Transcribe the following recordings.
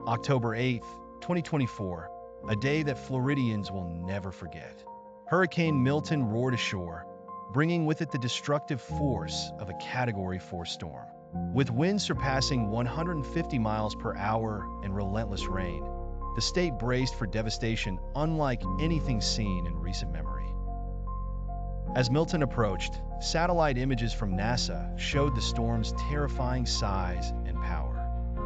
October 8th, 2024, a day that Floridians will never forget. Hurricane Milton roared ashore, bringing with it the destructive force of a Category 4 storm. With winds surpassing 150 miles per hour and relentless rain, the state braced for devastation unlike anything seen in recent memory. As Milton approached, satellite images from NASA showed the storm's terrifying size and power.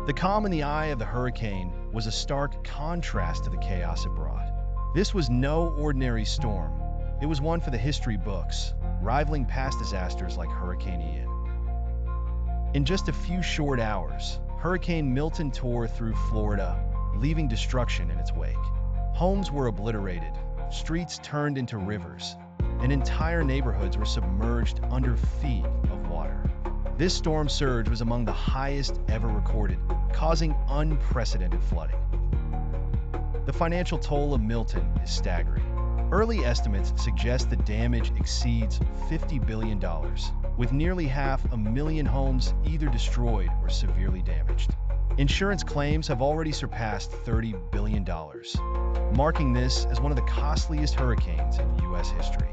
The calm in the eye of the hurricane was a stark contrast to the chaos it brought. This was no ordinary storm. It was one for the history books, rivaling past disasters like Hurricane Ian. In just a few short hours, Hurricane Milton tore through Florida, leaving destruction in its wake. Homes were obliterated, streets turned into rivers, and entire neighborhoods were submerged under feet of water. This storm surge was among the highest ever recorded, causing unprecedented flooding. The financial toll of Milton is staggering. Early estimates suggest the damage exceeds $50 billion, with nearly 500,000 homes either destroyed or severely damaged. Insurance claims have already surpassed $30 billion, marking this as one of the costliest hurricanes in U.S. history.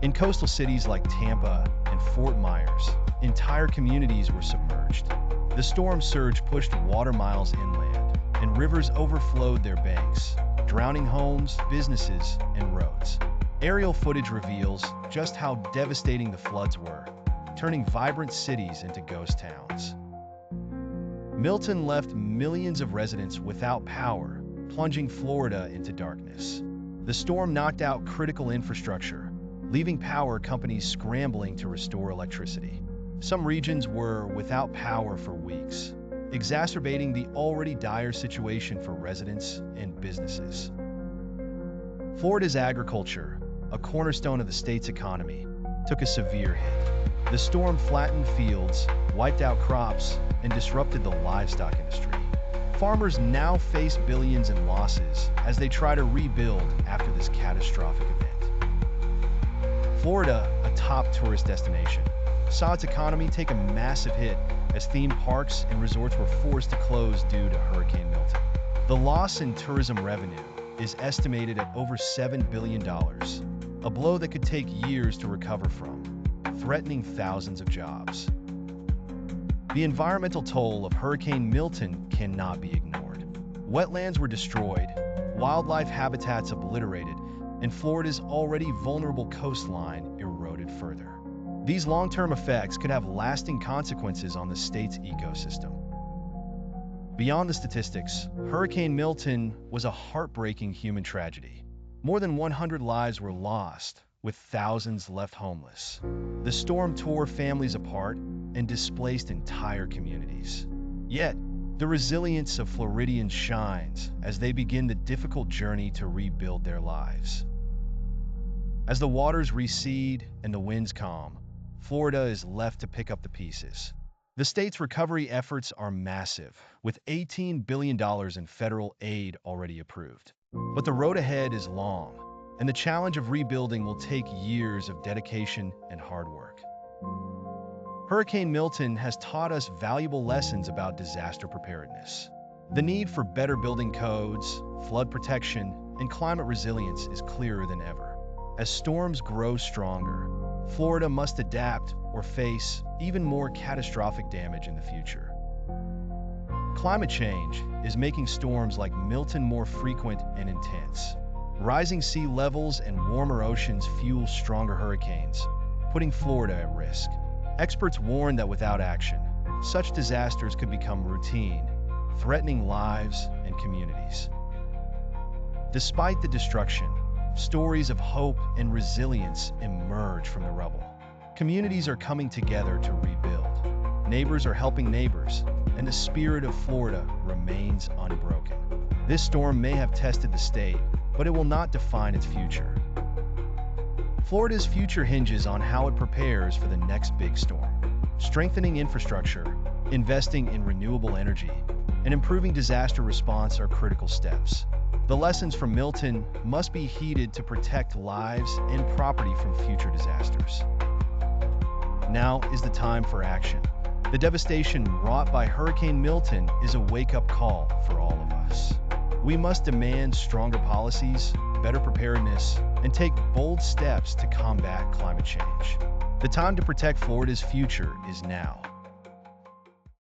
In coastal cities like Tampa and Fort Myers, entire communities were submerged. The storm surge pushed water miles inland, and rivers overflowed their banks, drowning homes, businesses, and roads. Aerial footage reveals just how devastating the floods were, turning vibrant cities into ghost towns. Milton left millions of residents without power, plunging Florida into darkness. The storm knocked out critical infrastructure, leaving power companies scrambling to restore electricity. Some regions were without power for weeks, exacerbating the already dire situation for residents and businesses. Florida's agriculture, a cornerstone of the state's economy, took a severe hit. The storm flattened fields, wiped out crops, and disrupted the livestock industry. Farmers now face billions in losses as they try to rebuild after this catastrophic event. Florida, a top tourist destination, saw its economy take a massive hit as theme parks and resorts were forced to close due to Hurricane Milton. The loss in tourism revenue is estimated at over $7 billion, a blow that could take years to recover from, threatening thousands of jobs. The environmental toll of Hurricane Milton cannot be ignored. Wetlands were destroyed, wildlife habitats obliterated, and Florida's already vulnerable coastline eroded further. These long-term effects could have lasting consequences on the state's ecosystem. Beyond the statistics, Hurricane Milton was a heartbreaking human tragedy. More than 100 lives were lost, with thousands left homeless. The storm tore families apart and displaced entire communities. Yet, the resilience of Floridians shines as they begin the difficult journey to rebuild their lives. As the waters recede and the winds calm, Florida is left to pick up the pieces. The state's recovery efforts are massive, with $18 billion in federal aid already approved. But the road ahead is long, and the challenge of rebuilding will take years of dedication and hard work. Hurricane Milton has taught us valuable lessons about disaster preparedness. The need for better building codes, flood protection, and climate resilience is clearer than ever. As storms grow stronger, Florida must adapt or face even more catastrophic damage in the future. Climate change is making storms like Milton more frequent and intense. Rising sea levels and warmer oceans fuel stronger hurricanes, putting Florida at risk. Experts warn that without action, such disasters could become routine, threatening lives and communities. Despite the destruction, stories of hope and resilience emerge from the rubble. Communities are coming together to rebuild. Neighbors are helping neighbors, and the spirit of Florida remains unbroken. This storm may have tested the state, but it will not define its future. Florida's future hinges on how it prepares for the next big storm. Strengthening infrastructure, investing in renewable energy, and improving disaster response are critical steps. The lessons from Milton must be heeded to protect lives and property from future disasters. Now is the time for action. The devastation wrought by Hurricane Milton is a wake-up call for all of us. We must demand stronger policies, better preparedness, and take bold steps to combat climate change. The time to protect Florida's future is now.